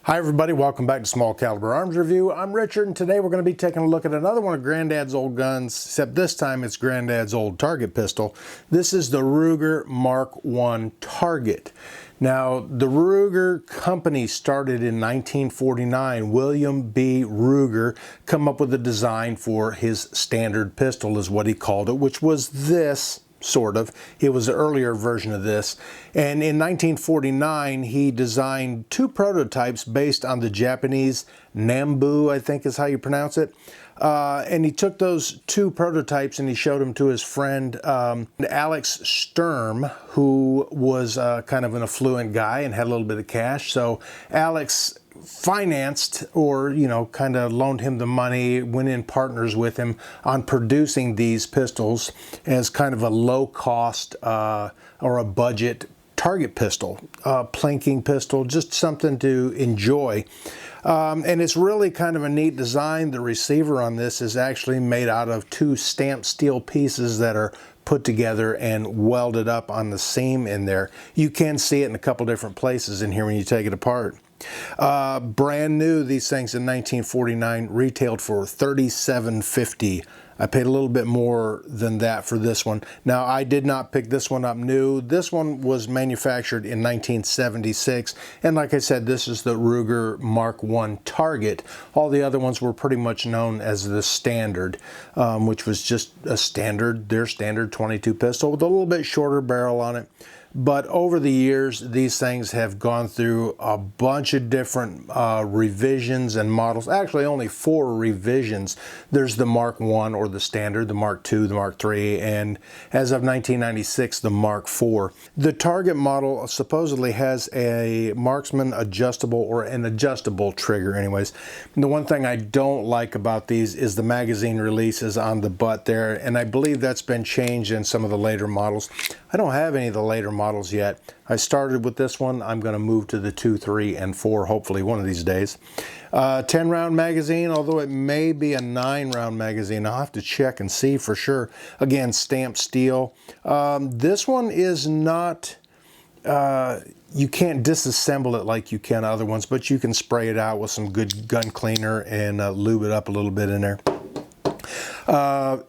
Hi everybody, welcome back to Small Caliber Arms Review. I'm Richard, and today we're going to be taking a look at another one of Granddad's old guns, except this time it's Granddad's old target pistol. This is the Ruger Mark I Target. Now, the Ruger company started in 1949. William B. Ruger come up with a design for his standard pistol, is what he called it, which was this. Sort of. It was an earlier version of this. And in 1949, he designed two prototypes based on the Japanese Nambu, I think is how you pronounce it. And he took those two prototypes and he showed them to his friend Alex Sturm, who was kind of an affluent guy and had a little bit of cash. So Alex financed, or kind of loaned him the money, went in partners with him on producing these pistols as kind of a low cost or a budget target pistol, plinking pistol, just something to enjoy. And it's really kind of a neat design. The receiver on this is actually made out of two stamped steel pieces that are put together and welded up on the seam in there. You can see it in a couple different places in here when you take it apart. Brand new, these things in 1949 retailed for $37.50. I paid a little bit more than that for this one. Now, I did not pick this one up new. This one was manufactured in 1976, and like I said, this is the Ruger Mark I Target. All the other ones were pretty much known as the Standard, which was just a standard, their standard 22 pistol with a little bit shorter barrel on it. But over the years, these things have gone through a bunch of different revisions and models. Actually, only 4 revisions. There's the Mark I, or the Standard, the Mark II, the Mark III, and as of 1996, the Mark IV. The Target model supposedly has a marksman adjustable, or an adjustable trigger anyways. And the one thing I don't like about these is the magazine releases on the butt there, and I believe that's been changed in some of the later models. I don't have any of the later models yet. I started with this one. I'm going to move to the 2, 3, and 4 hopefully one of these days. 10 round magazine, although it may be a 9 round magazine. I'll have to check and see for sure. Again, stamped steel. This one is not, you can't disassemble it like you can other ones, but you can spray it out with some good gun cleaner and lube it up a little bit in there.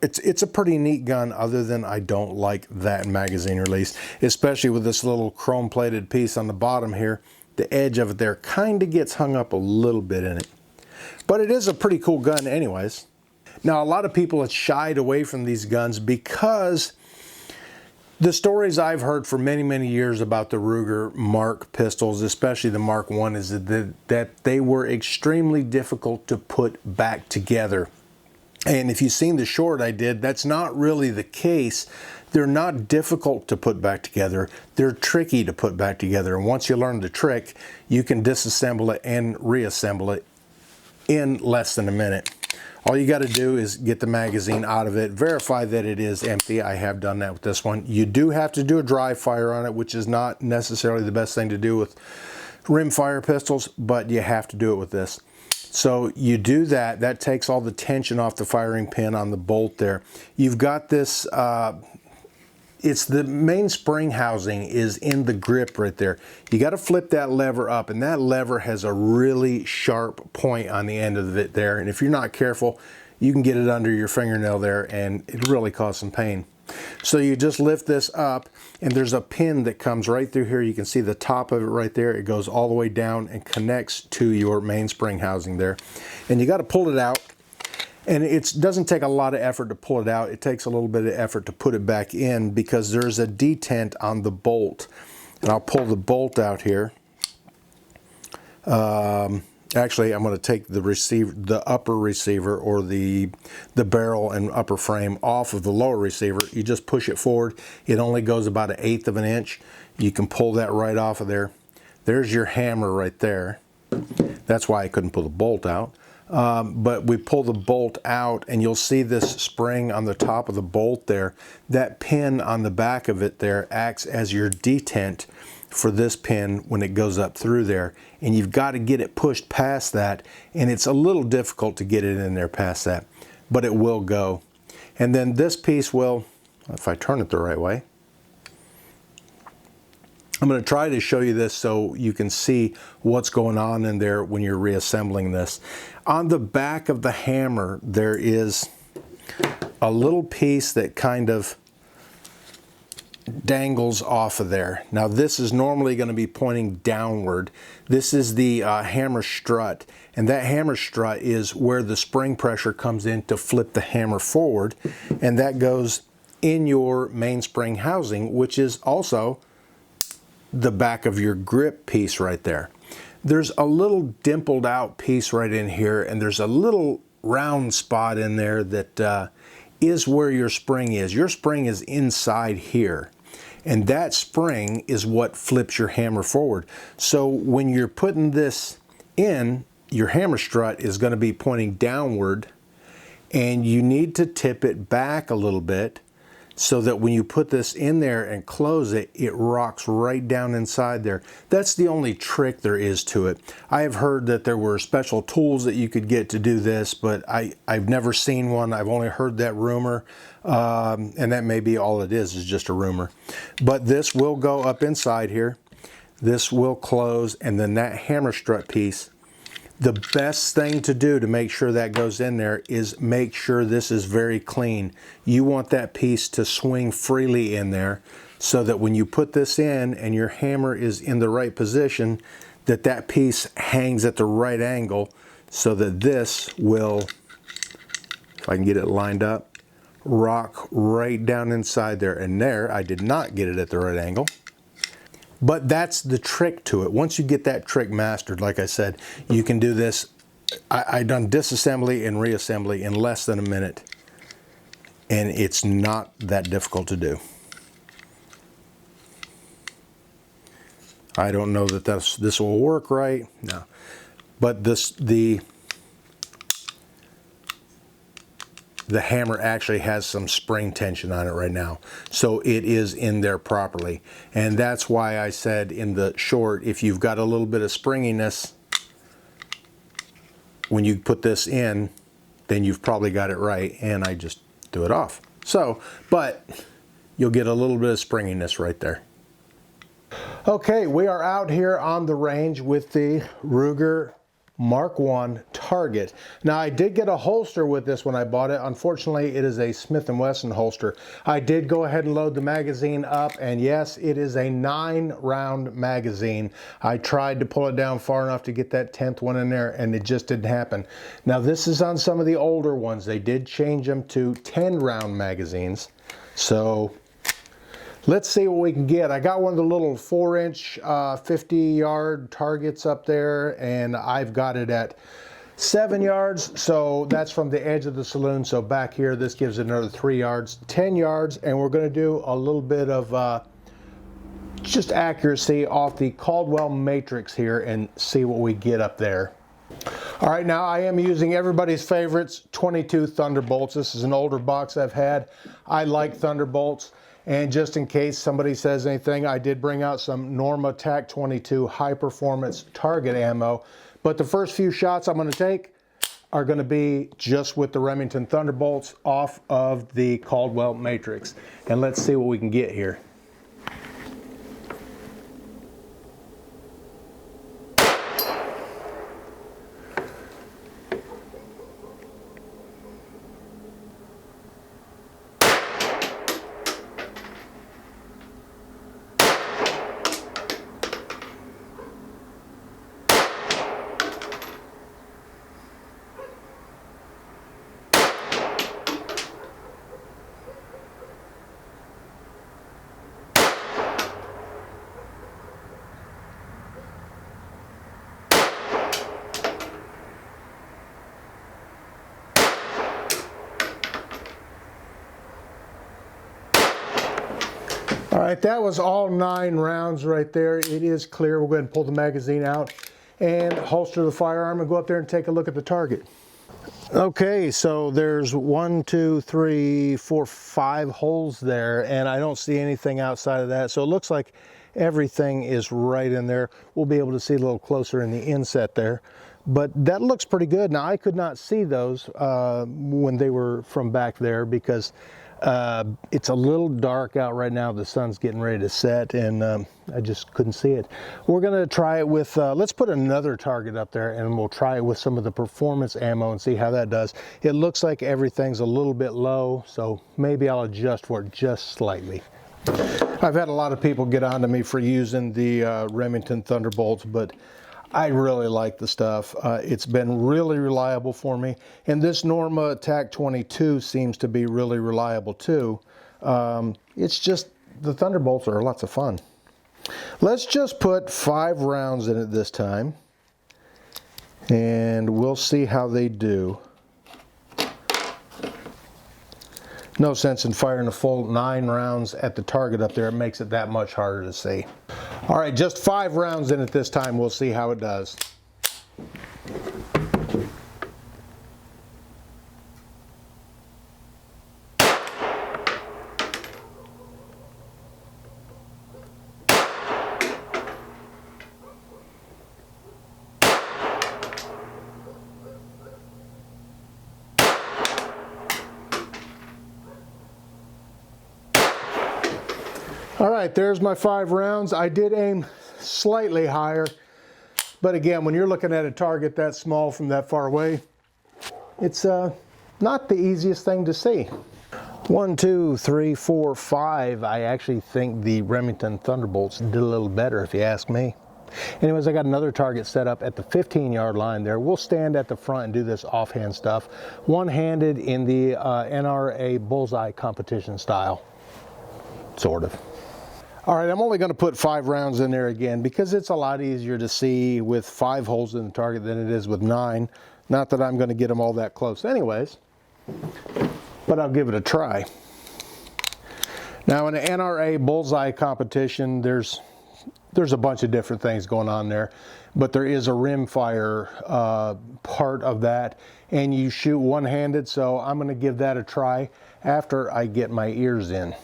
It's a pretty neat gun, other than I don't like that magazine release, especially with this little chrome plated piece on the bottom here. The edge of it there kind of gets hung up a little bit in it, but it is a pretty cool gun anyways. Now, a lot of people have shied away from these guns because the stories I've heard for many years about the Ruger Mark pistols, especially the Mark I, is that they were extremely difficult to put back together. And if you've seen the short I did, that's not really the case. They're not difficult to put back together. They're tricky to put back together. And once you learn the trick, you can disassemble it and reassemble it in less than a minute. All you got to do is get the magazine out of it, verify that it is empty. I have done that with this one. You do have to do a dry fire on it, which is not necessarily the best thing to do with rimfire pistols, but you have to do it with this. So you do that. That takes all the tension off the firing pin on the bolt there. You've got this, it's the main spring housing is in the grip right there. You got to flip that lever up, and that lever has a really sharp point on the end of it there. And if you're not careful, you can get it under your fingernail there, and it really cause some pain. So you just lift this up, and there's a pin that comes right through here. You can see the top of it right there. It goes all the way down and connects to your main spring housing there. And you got to pull it out. And it doesn't take a lot of effort to pull it out. It takes a little bit of effort to put it back in, because there's a detent on the bolt. And I'll pull the bolt out here. Actually, I'm going to take the upper receiver, or the barrel and upper frame off of the lower receiver. You just push it forward. It only goes about 1/8 of an inch. You can pull that right off of there. There's your hammer right there. That's why I couldn't pull the bolt out. But we pull the bolt out, and you'll see this spring on the top of the bolt there. That pin on the back of it there acts as your detent for this pin when it goes up through there, and you've got to get it pushed past that, and it's a little difficult to get it in there past that, but it will go. And then this piece will, if I turn it the right way, I'm going to try to show you this so you can see what's going on in there when you're reassembling this. On the back of the hammer, there is a little piece that kind of dangles off of there. Now this is normally going to be pointing downward. This is the hammer strut, and that hammer strut is where the spring pressure comes in to flip the hammer forward, and that goes in your mainspring housing, which is also the back of your grip piece right there. There's a little dimpled out piece right in here, and there's a little round spot in there that is where your spring is. Your spring is inside here, and that spring is what flips your hammer forward. So when you're putting this in, your hammer strut is going to be pointing downward, and you need to tip it back a little bit so that when you put this in there and close it, it rocks right down inside there. That's the only trick there is to it. I have heard that there were special tools that you could get to do this, but I've never seen one. I've only heard that rumor, and that may be all it is just a rumor. But this will go up inside here. This will close, and then that hammer strut piece, the best thing to do to make sure that goes in there is make sure this is very clean. You want that piece to swing freely in there so that when you put this in and your hammer is in the right position, that piece hangs at the right angle so that this will, if I can get it lined up, rock right down inside there. And there, I did not get it at the right angle. But that's the trick to it. Once you get that trick mastered, like I said, you can do this. I done disassembly and reassembly in less than a minute, and it's not that difficult to do. I don't know that this will work right, no. But the hammer actually has some spring tension on it right now, so it is in there properly. And that's why I said in the short, if you've got a little bit of springiness when you put this in, then you've probably got it right, and I just threw it off. So, but you'll get a little bit of springiness right there. Okay, we are out here on the range with the Ruger Mark 1 target. Now I did get a holster with this when I bought it. Unfortunately, it is a Smith & Wesson holster. I did go ahead and load the magazine up, and yes, it is a 9-round magazine. I tried to pull it down far enough to get that 10th one in there, and it just didn't happen. Now this is on some of the older ones. They did change them to 10-round magazines. So let's see what we can get. I got one of the little 4-inch 50-yard targets up there, and I've got it at 7 yards. So that's from the edge of the saloon. So back here, this gives it another 3 yards, 10 yards, and we're going to do a little bit of just accuracy off the Caldwell Matrix here and see what we get up there. All right, now I am using everybody's favorites, 22 Thunderbolts. This is an older box I've had. I like Thunderbolts. And just in case somebody says anything, I did bring out some Norma TAC 22 high performance target ammo. But the first few shots I'm going to take are going to be just with the Remington Thunderbolts off of the Caldwell Matrix. And let's see what we can get here. All right, that was all 9 rounds right there. It is clear. We'll go ahead and pull the magazine out and holster the firearm and go up there and take a look at the target. Okay, so there's 1, 2, 3, 4, 5 holes there, and I don't see anything outside of that. So it looks like everything is right in there. We'll be able to see a little closer in the inset there. But that looks pretty good. Now, I could not see those when they were from back there because It's a little dark out right now. The sun's getting ready to set, and I just couldn't see it. We're gonna try it with, let's put another target up there and we'll try it with some of the performance ammo and see how that does. It looks like everything's a little bit low, so maybe I'll adjust for it just slightly. I've had a lot of people get on to me for using the Remington Thunderbolts, but I really like the stuff. It's been really reliable for me. And this Norma TAC 22 seems to be really reliable too. It's just, the Thunderbolts are lots of fun. Let's just put 5 rounds in it this time, and we'll see how they do. No sense in firing a full 9 rounds at the target up there. It makes it that much harder to see. All right, just 5 rounds in it this time. We'll see how it does. All right, there's my 5 rounds. I did aim slightly higher, but again, when you're looking at a target that small from that far away, it's not the easiest thing to see. 1, 2, 3, 4, 5. I actually think the Remington Thunderbolts did a little better, if you ask me. Anyways, I got another target set up at the 15-yard line there. We'll stand at the front and do this offhand stuff, one-handed in the NRA bullseye competition style, sort of. All right, I'm only going to put 5 rounds in there again because it's a lot easier to see with 5 holes in the target than it is with 9. Not that I'm going to get them all that close anyways, but I'll give it a try. Now in the NRA bullseye competition, there's a bunch of different things going on there, but there is a rim fire part of that, and you shoot one-handed, so I'm going to give that a try after I get my ears in.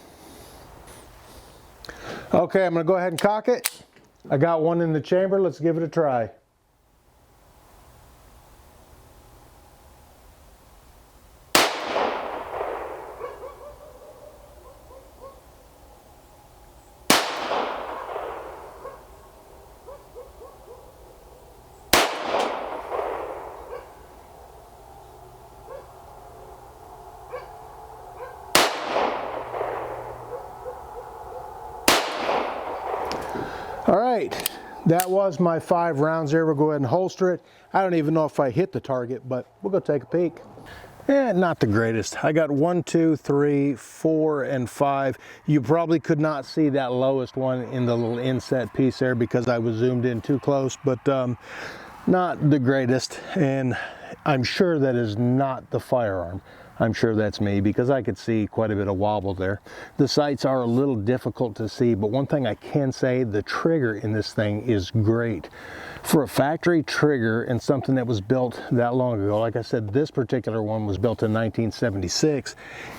Okay, I'm going to go ahead and cock it. I got one in the chamber. Let's give it a try. All right, that was my 5 rounds there. We'll go ahead and holster it. I don't even know if I hit the target, but we'll go take a peek. Not the greatest. I got 1, 2, 3, 4, and 5. You probably could not see that lowest one in the little inset piece there because I was zoomed in too close, but not the greatest. And I'm sure that is not the firearm. I'm sure that's me because I could see quite a bit of wobble there. The sights are a little difficult to see, but one thing I can say, the trigger in this thing is great. For a factory trigger and something that was built that long ago, like I said, this particular one was built in 1976,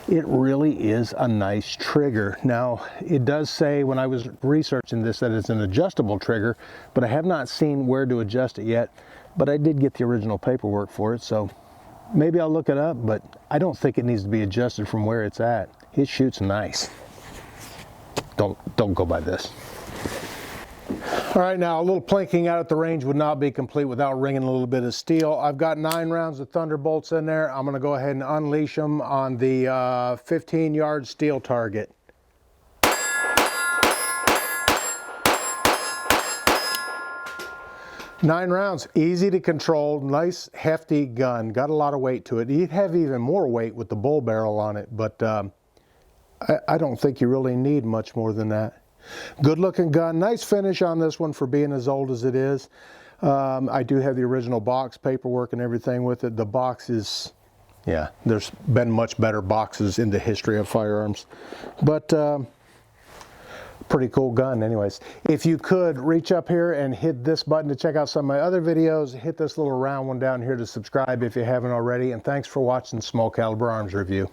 it really is a nice trigger. Now, it does say when I was researching this that it's an adjustable trigger, but I have not seen where to adjust it yet, but I did get the original paperwork for it, so maybe I'll look it up, but I don't think it needs to be adjusted from where it's at. It shoots nice. Don't go by this. All right, now a little plinking out at the range would not be complete without ringing a little bit of steel. I've got 9 rounds of Thunderbolts in there. I'm gonna go ahead and unleash them on the 15-yard steel target. Nine rounds, easy to control, nice hefty gun, got a lot of weight to it. You'd have even more weight with the bull barrel on it, but I don't think you really need much more than that. Good looking gun, nice finish on this one for being as old as it is. I do have the original box paperwork and everything with it. The box is, yeah, there's been much better boxes in the history of firearms, but pretty cool gun anyways. If you could reach up here and hit this button to check out some of my other videos, hit this little round one down here to subscribe if you haven't already, and thanks for watching Small Caliber Arms Review.